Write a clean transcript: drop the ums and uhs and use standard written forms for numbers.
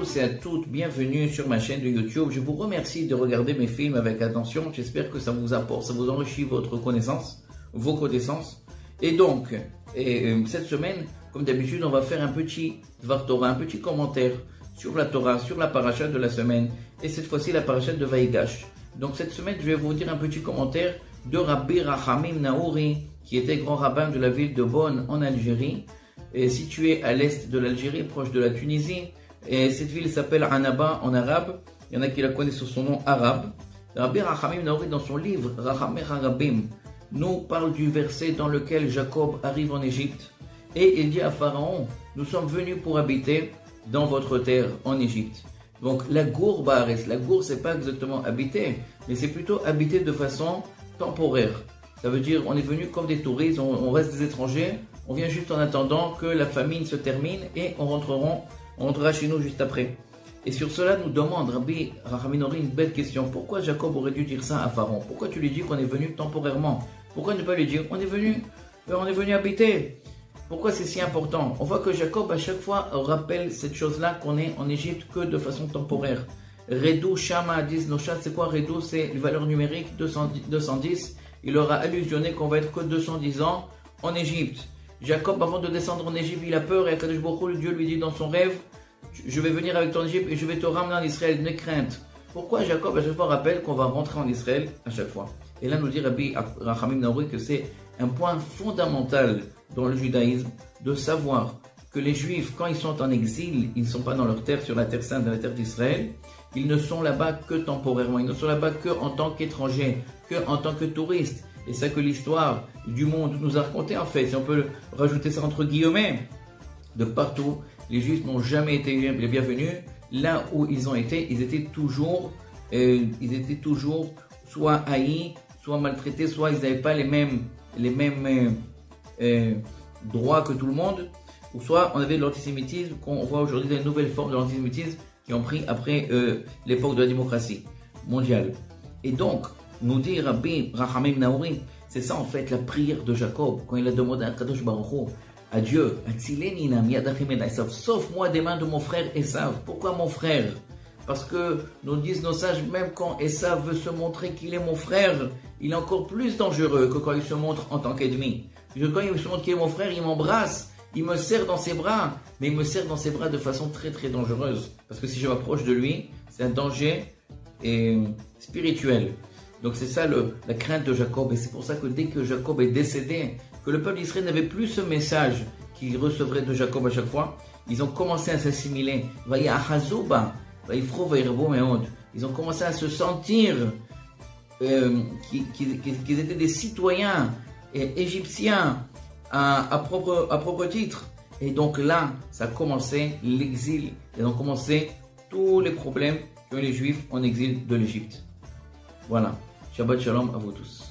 tous et à toutes, bienvenue sur ma chaîne de YouTube. Je vous remercie de regarder mes films avec attention. J'espère que ça vous apporte, ça vous enrichit votre connaissance, vos connaissances. Et donc, cette semaine, comme d'habitude, on va faire un petit Dvar Torah, un petit commentaire sur la Torah, sur la paracha de la semaine. Et cette fois-ci, la paracha de Vaïgash. Donc cette semaine, je vais vous dire un petit commentaire de Rabbi Rachamim Naouri, qui était grand rabbin de la ville de Bonn en Algérie, située à l'est de l'Algérie, proche de la Tunisie. Et cette ville s'appelle Annaba en arabe. Il y en a qui la connaissent sous son nom arabe. Rabbi Rachamim Naouri, dans son livre Rachamim Harabim, nous parle du verset dans lequel Jacob arrive en Égypte. Et il dit à Pharaon, nous sommes venus pour habiter dans votre terre en Égypte. Donc la gour Baaretz, la gour c'est pas exactement habiter, mais c'est plutôt habiter de façon temporaire. Ça veut dire on est venu comme des touristes, on reste des étrangers, on vient juste en attendant que la famine se termine et on rentrera chez nous juste après. Et sur cela nous demande Rabbi Rachamim Naouri une belle question. Pourquoi Jacob aurait dû dire ça à Pharaon? Pourquoi tu lui dis qu'on est venu temporairement? Pourquoi ne pas lui dire on est venu habiter? Pourquoi c'est si important? On voit que Jacob à chaque fois rappelle cette chose-là qu'on est en Égypte que de façon temporaire. Redou Shama 10 Noshat, c'est quoi Redou? C'est une valeur numérique 210. Il aura allusionné qu'on va être que 210 ans en Égypte. Jacob, avant de descendre en Égypte, il a peur et Akadosh Baruch Hu, Dieu lui dit dans son rêve, je vais venir avec ton Égypte et je vais te ramener en Israël, n'aie crainte. Pourquoi Jacob à chaque fois rappelle qu'on va rentrer en Israël à chaque fois? Et là nous dit Rabbi Rachamim Naouri que c'est un point fondamental dans le judaïsme de savoir que les Juifs, quand ils sont en exil, ils ne sont pas dans leur terre, sur la terre sainte, dans la terre d'Israël, ils ne sont là-bas que temporairement, ils ne sont là-bas que en tant qu'étrangers, que en tant que touristes. Et ça que l'histoire du monde nous a raconté en fait, si on peut rajouter ça entre guillemets, de partout, les Juifs n'ont jamais été les bienvenus. Là où ils ont été, ils étaient toujours soit haïs, soit maltraités, soit ils n'avaient pas les mêmes droits que tout le monde, ou soit on avait de l'antisémitisme qu'on voit aujourd'hui, des nouvelles formes de l'antisémitisme qui ont pris après l'époque de la démocratie mondiale. Et donc, nous dit Rabbi Rachamim Naouri, c'est ça en fait la prière de Jacob, quand il a demandé à Kadosh Baruch Hu, à Dieu, sauve-moi des mains de mon frère Esav. Pourquoi mon frère? Parce que nous disent nos sages, même quand Esav veut se montrer qu'il est mon frère, il est encore plus dangereux que quand il se montre en tant qu'ennemi. Quand il se montre qu'il est mon frère, il m'embrasse, il me serre dans ses bras, mais il me serre dans ses bras de façon très très dangereuse. Parce que si je m'approche de lui, c'est un danger spirituel. Donc c'est ça la crainte de Jacob. Et c'est pour ça que dès que Jacob est décédé, que le peuple d'Israël n'avait plus ce message qu'il recevrait de Jacob à chaque fois, ils ont commencé à s'assimiler. Ils ont commencé à se sentir qu'ils étaient des citoyens égyptiens à propre titre. Et donc là, ça a commencé l'exil. Ils ont commencé tous les problèmes qu'ont les Juifs en exil de l'Égypte. Voilà. Shabbat Shalom à vous tous.